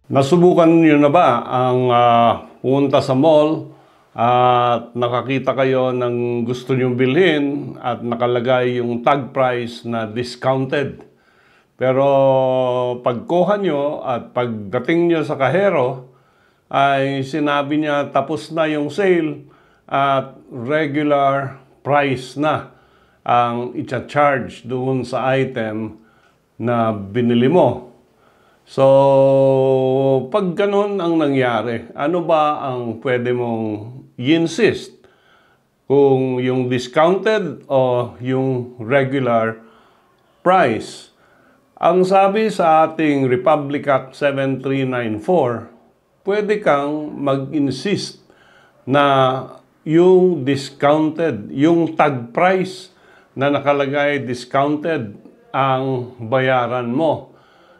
Nasubukan niyo na ba ang pumunta sa mall at nakakita kayo ng gusto niyong bilhin at nakalagay yung tag price na discounted? Pero pagkuha nyo at pagdating nyo sa kahero, ay sinabi niya tapos na yung sale at regular price na ang i-charge doon sa item na binili mo. So, pag ganun ang nangyari, ano ba ang pwede mong i-insist? Kung yung discounted o yung regular price? Ang sabi sa ating Republic Act 7394, pwede kang mag-insist na yung discounted, yung tag price na nakalagay discounted ang bayaran mo.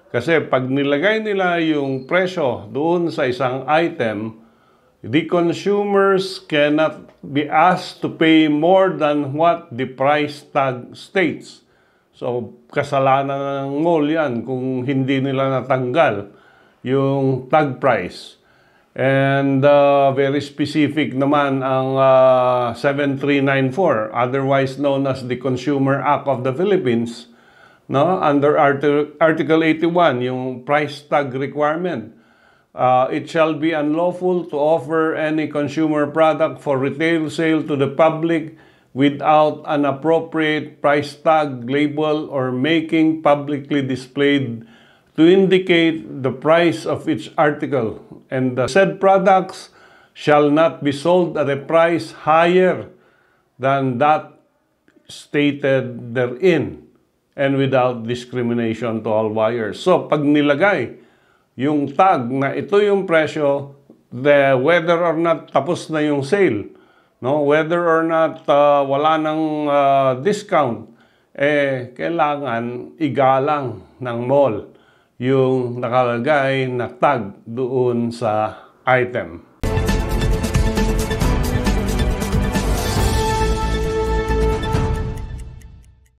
Kasi pag nilagay nila yung presyo doon sa isang item, the consumers cannot be asked to pay more than what the price tag states. So, kasalanan ng mall yan kung hindi nila natanggal yung tag price. And very specific naman ang 7394, otherwise known as the Consumer Act of the Philippines, no? Under Article 81, yung price tag requirement. It shall be unlawful to offer any consumer product for retail sale to the public without an appropriate price tag, label, or making publicly displayed to indicate the price of each article. And the said products shall not be sold at a price higher than that stated therein, and without discrimination to all buyers. So, pag nilagay yung tag na ito yung presyo, whether or not tapos na yung sale, no? Whether or not wala nang discount, kailangan igalang ng mall yung nakalagay na tag doon sa item.